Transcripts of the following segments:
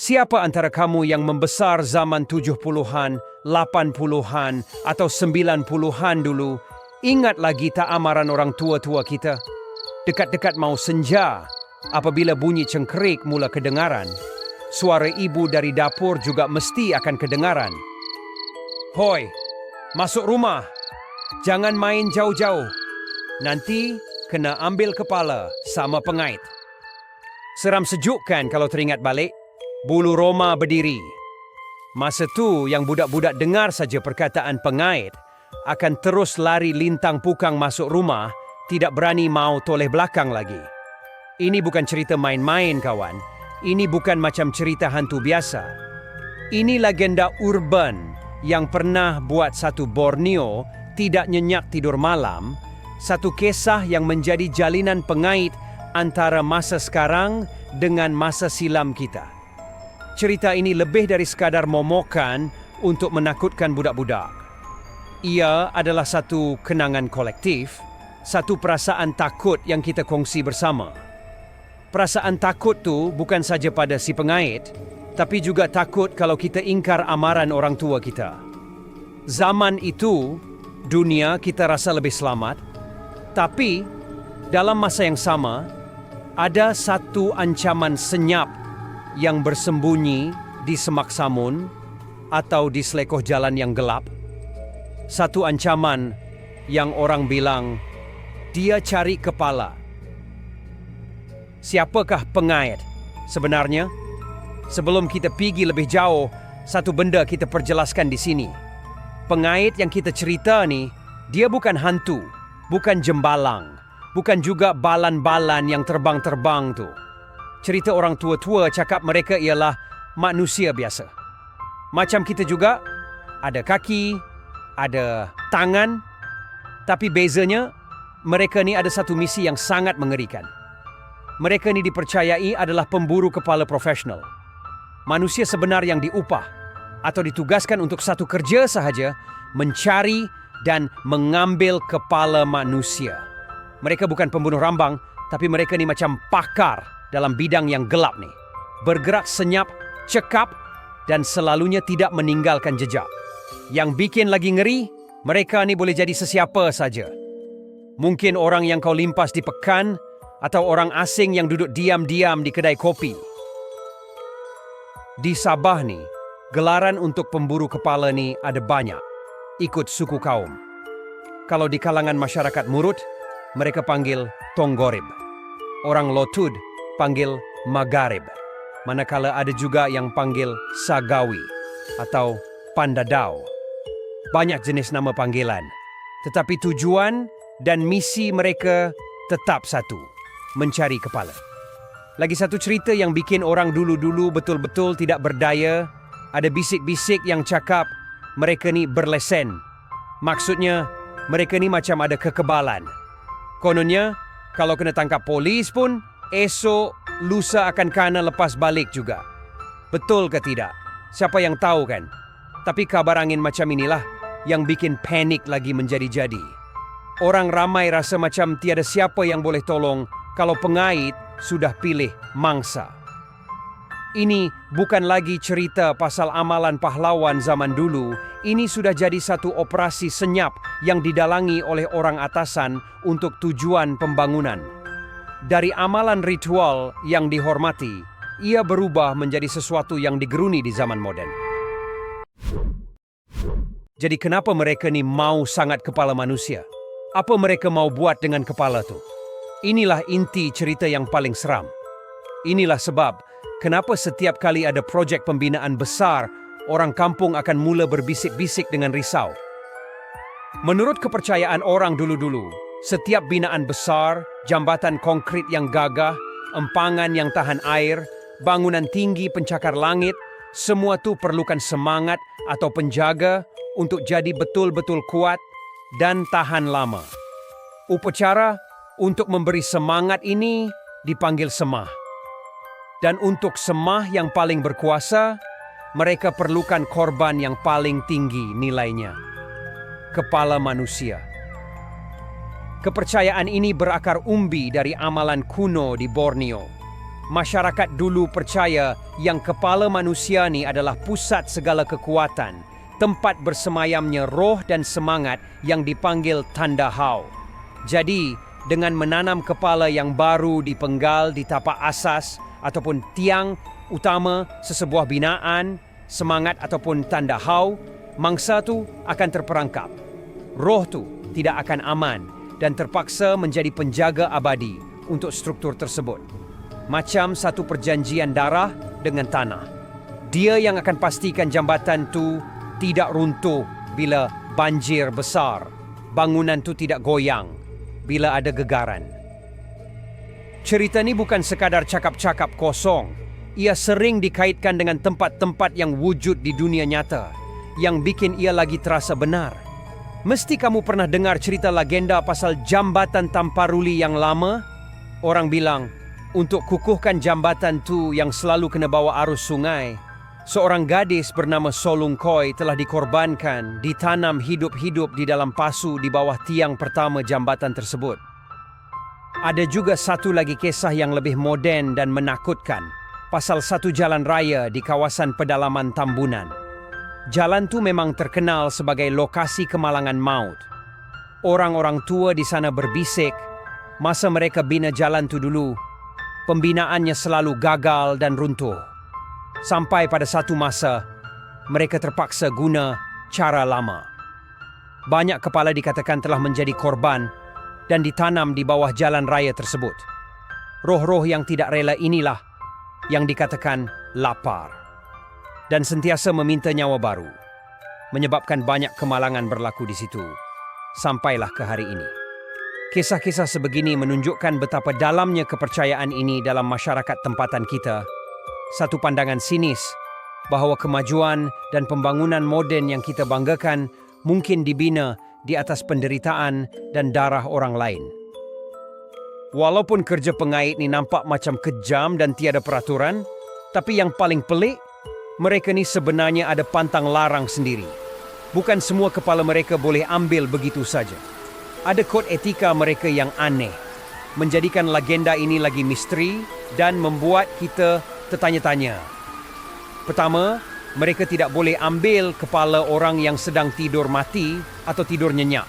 Siapa antara kamu yang membesar zaman 70-an, 80-an, atau 90-an dulu, ingat lagi tak amaran orang tua-tua kita? Dekat-dekat mau senja, apabila bunyi cengkerik mula kedengaran, suara ibu dari dapur juga mesti akan kedengaran. Hoi, masuk rumah. Jangan main jauh-jauh. Nanti kena ambil kepala sama pengait. Seram sejuk kan kalau teringat balik? Bulu roma berdiri. Masa tu yang budak-budak dengar saja perkataan pengait, akan terus lari lintang pukang masuk rumah, tidak berani mau toleh belakang lagi. Ini bukan cerita main-main kawan. Ini bukan macam cerita hantu biasa. Ini legenda urban yang pernah buat satu Borneo tidak nyenyak tidur malam, satu kisah yang menjadi jalinan pengait antara masa sekarang dengan masa silam kita. Cerita ini lebih dari sekadar momokan untuk menakutkan budak-budak. Ia adalah satu kenangan kolektif, satu perasaan takut yang kita kongsi bersama. Perasaan takut tu bukan saja pada si pengait, tapi juga takut kalau kita ingkar amaran orang tua kita. Zaman itu, dunia kita rasa lebih selamat, tapi dalam masa yang sama, ada satu ancaman senyap yang bersembunyi di semak samun atau di selekoh jalan yang gelap. Satu ancaman yang orang bilang, dia cari kepala. Siapakah pengait sebenarnya? Sebelum kita pergi lebih jauh, satu benda kita perjelaskan di sini. Pengait yang kita cerita ni, dia bukan hantu, bukan jembalang, bukan juga balan-balan yang terbang-terbang tu. Cerita orang tua-tua cakap mereka ialah manusia biasa. Macam kita juga, ada kaki, ada tangan, tapi bezanya, mereka ni ada satu misi yang sangat mengerikan. Mereka ni dipercayai adalah pemburu kepala profesional. Manusia sebenar yang diupah atau ditugaskan untuk satu kerja sahaja, mencari dan mengambil kepala manusia. Mereka bukan pembunuh rambang, tapi mereka ni macam pakar dalam bidang yang gelap ni. Bergerak senyap, cekap, dan selalunya tidak meninggalkan jejak. Yang bikin lagi ngeri, mereka ni boleh jadi sesiapa saja. Mungkin orang yang kau limpas di pekan, atau orang asing yang duduk diam-diam di kedai kopi. Di Sabah ni, gelaran untuk pemburu kepala ni ada banyak, ikut suku kaum. Kalau di kalangan masyarakat Murut, mereka panggil Tonggorib. Orang Lotud panggil Magarib. Manakala ada juga yang panggil Sagawi atau Pandadao. Banyak jenis nama panggilan. Tetapi tujuan dan misi mereka tetap satu, mencari kepala. Lagi satu cerita yang bikin orang dulu-dulu betul-betul tidak berdaya, ada bisik-bisik yang cakap mereka ni berlesen. Maksudnya, mereka ni macam ada kekebalan. Kononnya, kalau kena tangkap polis pun, esok, lusa akan kena lepas balik juga. Betul ke tidak? Siapa yang tahu kan? Tapi kabar angin macam inilah yang bikin panik lagi menjadi-jadi. Orang ramai rasa macam tiada siapa yang boleh tolong kalau pengait sudah pilih mangsa. Ini bukan lagi cerita pasal amalan pahlawan zaman dulu. Ini sudah jadi satu operasi senyap yang didalangi oleh orang atasan untuk tujuan pembangunan. Dari amalan ritual yang dihormati, ia berubah menjadi sesuatu yang digeruni di zaman moden. Jadi kenapa mereka ni mau sangat kepala manusia? Apa mereka mau buat dengan kepala tu? Inilah inti cerita yang paling seram. Inilah sebab kenapa setiap kali ada projek pembinaan besar, orang kampung akan mula berbisik-bisik dengan risau. Menurut kepercayaan orang dulu-dulu, setiap binaan besar, jambatan konkrit yang gagah, empangan yang tahan air, bangunan tinggi pencakar langit, semua tu perlukan semangat atau penjaga untuk jadi betul-betul kuat dan tahan lama. Upacara untuk memberi semangat ini dipanggil semah. Dan untuk semah yang paling berkuasa, mereka perlukan korban yang paling tinggi nilainya. Kepala manusia. Kepercayaan ini berakar umbi dari amalan kuno di Borneo. masyarakat dulu percaya yang kepala manusia ni adalah pusat segala kekuatan, tempat bersemayamnya roh dan semangat yang dipanggil tanda hau. Jadi, dengan menanam kepala yang baru dipenggal di tapak asas ataupun tiang utama sesebuah binaan, semangat ataupun tanda hau, mangsa tu akan terperangkap. Roh tu tidak akan aman dan terpaksa menjadi penjaga abadi untuk struktur tersebut. Macam satu perjanjian darah dengan tanah. Dia yang akan pastikan jambatan tu tidak runtuh bila banjir besar. Bangunan tu tidak goyang bila ada gegaran. Cerita ni bukan sekadar cakap-cakap kosong. Ia sering dikaitkan dengan tempat-tempat yang wujud di dunia nyata, yang bikin ia lagi terasa benar. Mesti kamu pernah dengar cerita legenda pasal jambatan Tamparuli yang lama? Orang bilang, untuk kukuhkan jambatan tu yang selalu kena bawa arus sungai, seorang gadis bernama Solungkoi telah dikorbankan, ditanam hidup-hidup di dalam pasu di bawah tiang pertama jambatan tersebut. Ada juga satu lagi kisah yang lebih moden dan menakutkan, pasal satu jalan raya di kawasan pedalaman Tambunan. Jalan tu memang terkenal sebagai lokasi kemalangan maut. Orang-orang tua di sana berbisik, masa mereka bina jalan tu dulu, pembinaannya selalu gagal dan runtuh. Sampai pada satu masa, mereka terpaksa guna cara lama. Banyak kepala dikatakan telah menjadi korban dan ditanam di bawah jalan raya tersebut. Roh-roh yang tidak rela inilah yang dikatakan lapar dan sentiasa meminta nyawa baru, menyebabkan banyak kemalangan berlaku di situ, sampailah ke hari ini. Kisah-kisah sebegini menunjukkan betapa dalamnya kepercayaan ini dalam masyarakat tempatan kita. Satu pandangan sinis bahawa kemajuan dan pembangunan moden yang kita banggakan mungkin dibina di atas penderitaan dan darah orang lain. Walaupun kerja pengait ni nampak macam kejam dan tiada peraturan, tapi yang paling pelik, mereka ni sebenarnya ada pantang larang sendiri. Bukan semua kepala mereka boleh ambil begitu saja. Ada kod etika mereka yang aneh, menjadikan legenda ini lagi misteri dan membuat kita tertanya-tanya. Pertama, mereka tidak boleh ambil kepala orang yang sedang tidur mati atau tidur nyenyak.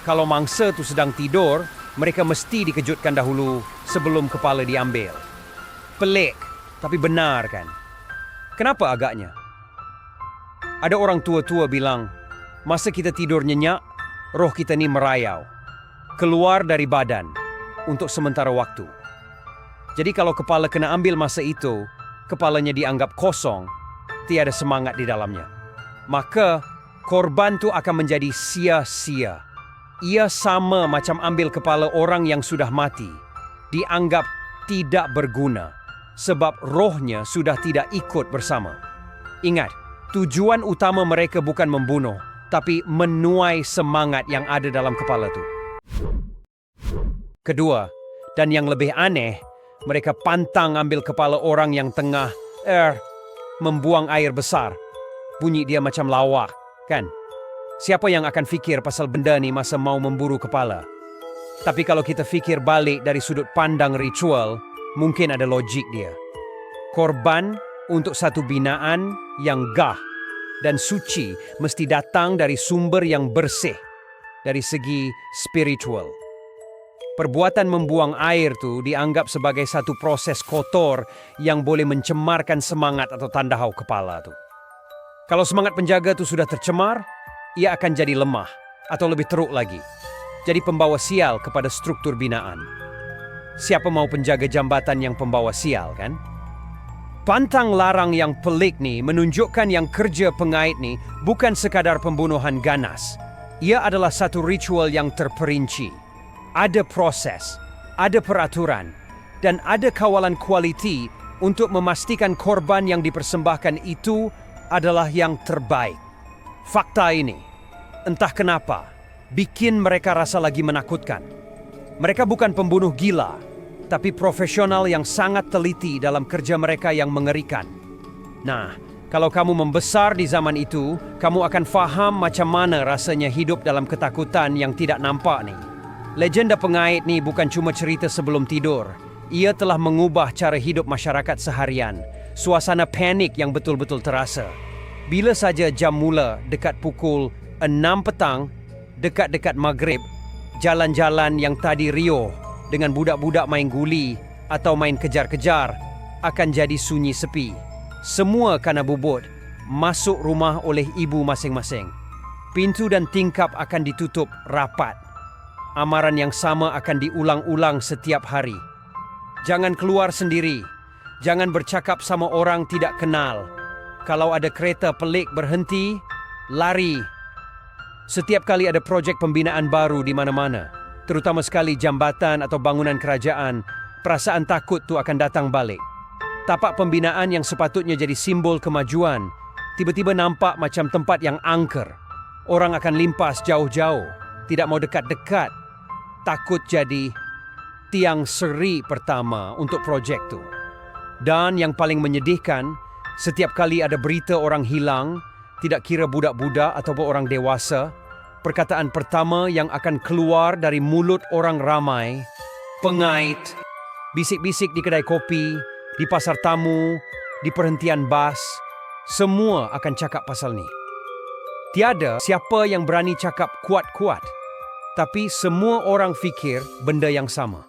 Kalau mangsa tu sedang tidur, mereka mesti dikejutkan dahulu sebelum kepala diambil. Pelik, tapi benar kan? Kenapa agaknya? Ada orang tua-tua bilang, masa kita tidur nyenyak, roh kita ni merayau, keluar dari badan untuk sementara waktu. Jadi kalau kepala kena ambil masa itu, kepalanya dianggap kosong, tiada semangat di dalamnya. Maka korban tu akan menjadi sia-sia. Ia sama macam ambil kepala orang yang sudah mati, dianggap tidak berguna sebab rohnya sudah tidak ikut bersama. Ingat, tujuan utama mereka bukan membunuh, tapi menuai semangat yang ada dalam kepala tu. Kedua, dan yang lebih aneh, mereka pantang ambil kepala orang yang tengah membuang air besar. Bunyi dia macam lawak, kan? Siapa yang akan fikir pasal benda ni masa mau memburu kepala? Tapi kalau kita fikir balik dari sudut pandang ritual, mungkin ada logik dia. Korban untuk satu binaan yang gah dan suci mesti datang dari sumber yang bersih dari segi spiritual. Perbuatan membuang air tu dianggap sebagai satu proses kotor yang boleh mencemarkan semangat atau tanda hau kepala tu. Kalau semangat penjaga tu sudah tercemar, ia akan jadi lemah atau lebih teruk lagi, jadi pembawa sial kepada struktur binaan. Siapa mau penjaga jambatan yang pembawa sial, kan? Pantang larang yang pelik ni menunjukkan yang kerja pengait ni bukan sekadar pembunuhan ganas. Ia adalah satu ritual yang terperinci. Ada proses, ada peraturan, dan ada kawalan kualiti untuk memastikan korban yang dipersembahkan itu adalah yang terbaik. Fakta ini, entah kenapa, bikin mereka rasa lagi menakutkan. Mereka bukan pembunuh gila, tapi profesional yang sangat teliti dalam kerja mereka yang mengerikan. Nah, kalau kamu membesar di zaman itu, kamu akan faham macam mana rasanya hidup dalam ketakutan yang tidak nampak ni. Legenda pengait ni bukan cuma cerita sebelum tidur. Ia telah mengubah cara hidup masyarakat seharian. Suasana panik yang betul-betul terasa. Bila saja jam mula dekat pukul 6 petang, dekat-dekat maghrib, jalan-jalan yang tadi riuh dengan budak-budak main guli atau main kejar-kejar akan jadi sunyi sepi. Semua kana bubut masuk rumah oleh ibu masing-masing. Pintu dan tingkap akan ditutup rapat. Amaran yang sama akan diulang-ulang setiap hari. Jangan keluar sendiri. Jangan bercakap sama orang tidak kenal. Kalau ada kereta pelik berhenti, lari. Setiap kali ada projek pembinaan baru di mana-mana, terutama sekali jambatan atau bangunan kerajaan, perasaan takut tu akan datang balik. Tapak pembinaan yang sepatutnya jadi simbol kemajuan, tiba-tiba nampak macam tempat yang angker. Orang akan limpas jauh-jauh, tidak mau dekat-dekat. Takut jadi tiang seri pertama untuk projek tu. Dan yang paling menyedihkan, setiap kali ada berita orang hilang, tidak kira budak-budak ataupun orang dewasa, perkataan pertama yang akan keluar dari mulut orang ramai, pengait. Bisik-bisik di kedai kopi, di pasar tamu, di perhentian bas, semua akan cakap pasal ni. Tiada siapa yang berani cakap kuat-kuat, tapi semua orang fikir benda yang sama.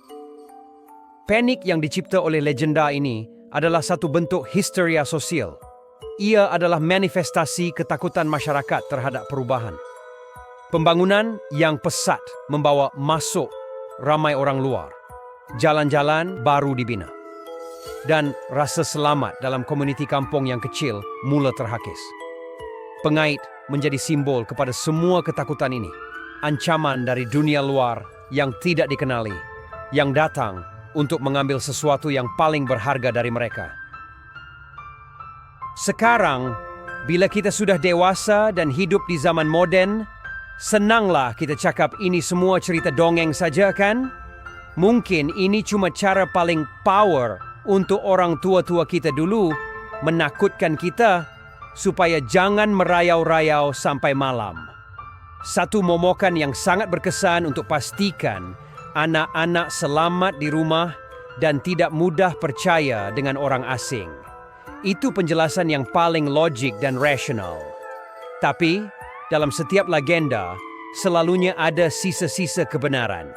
Panik yang dicipta oleh legenda ini adalah satu bentuk histeria sosial. Ia adalah manifestasi ketakutan masyarakat terhadap perubahan. Pembangunan yang pesat membawa masuk ramai orang luar. Jalan-jalan baru dibina. Dan rasa selamat dalam komuniti kampung yang kecil mula terhakis. Pengait menjadi simbol kepada semua ketakutan ini. Ancaman dari dunia luar yang tidak dikenali, yang datang untuk mengambil sesuatu yang paling berharga dari mereka. Sekarang, bila kita sudah dewasa dan hidup di zaman moden, senanglah kita cakap ini semua cerita dongeng saja kan? Mungkin ini cuma cara paling power untuk orang tua-tua kita dulu menakutkan kita supaya jangan merayau-rayau sampai malam. Satu momokan yang sangat berkesan untuk pastikan anak-anak selamat di rumah dan tidak mudah percaya dengan orang asing. Itu penjelasan yang paling logik dan rasional. Tapi, dalam setiap legenda, selalunya ada sisa-sisa kebenaran.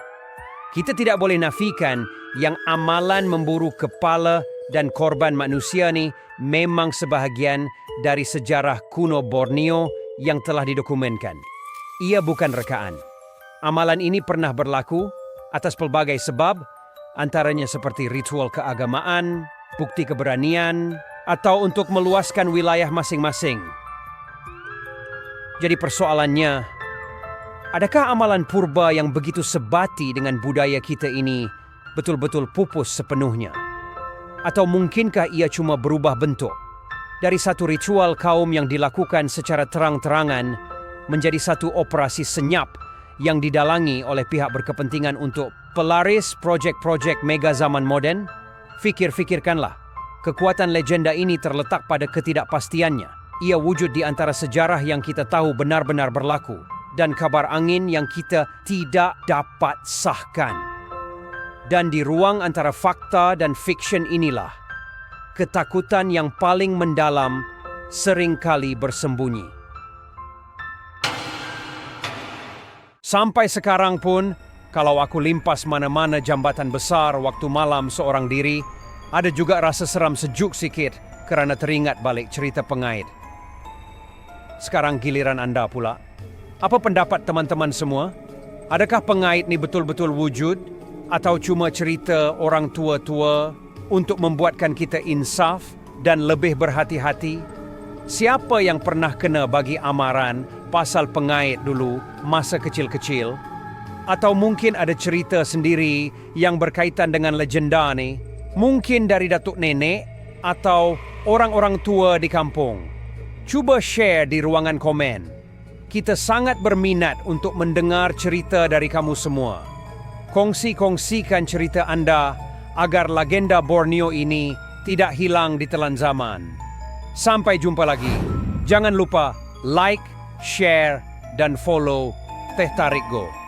Kita tidak boleh nafikan yang amalan memburu kepala dan korban manusia ni memang sebahagian dari sejarah kuno Borneo yang telah didokumenkan. Ia bukan rekaan. Amalan ini pernah berlaku atas pelbagai sebab, antaranya seperti ritual keagamaan, bukti keberanian, atau untuk meluaskan wilayah masing-masing. Jadi persoalannya, adakah amalan purba yang begitu sebati dengan budaya kita ini betul-betul pupus sepenuhnya? Atau mungkinkah ia cuma berubah bentuk? Dari satu ritual kaum yang dilakukan secara terang-terangan menjadi satu operasi senyap yang didalangi oleh pihak berkepentingan untuk pelaris projek-projek mega zaman moden? Fikir-fikirkanlah, kekuatan legenda ini terletak pada ketidakpastiannya. Ia wujud di antara sejarah yang kita tahu benar-benar berlaku dan kabar angin yang kita tidak dapat sahkan. Dan di ruang antara fakta dan fiksyen inilah, ketakutan yang paling mendalam seringkali bersembunyi. Sampai sekarang pun, kalau aku limpas mana-mana jambatan besar waktu malam seorang diri, ada juga rasa seram sejuk sikit kerana teringat balik cerita pengait. Sekarang giliran anda pula. Apa pendapat teman-teman semua? Adakah pengait ni betul-betul wujud? Atau cuma cerita orang tua-tua untuk membuatkan kita insaf dan lebih berhati-hati? Siapa yang pernah kena bagi amaran pasal pengait dulu masa kecil-kecil? Atau mungkin ada cerita sendiri yang berkaitan dengan legenda ni? Mungkin dari datuk nenek atau orang-orang tua di kampung. Cuba share di ruangan komen. Kita sangat berminat untuk mendengar cerita dari kamu semua. Kongsi-kongsikan cerita anda agar legenda Borneo ini tidak hilang di telan zaman. Sampai jumpa lagi. Jangan lupa like, share, dan follow Teh Tarik Go.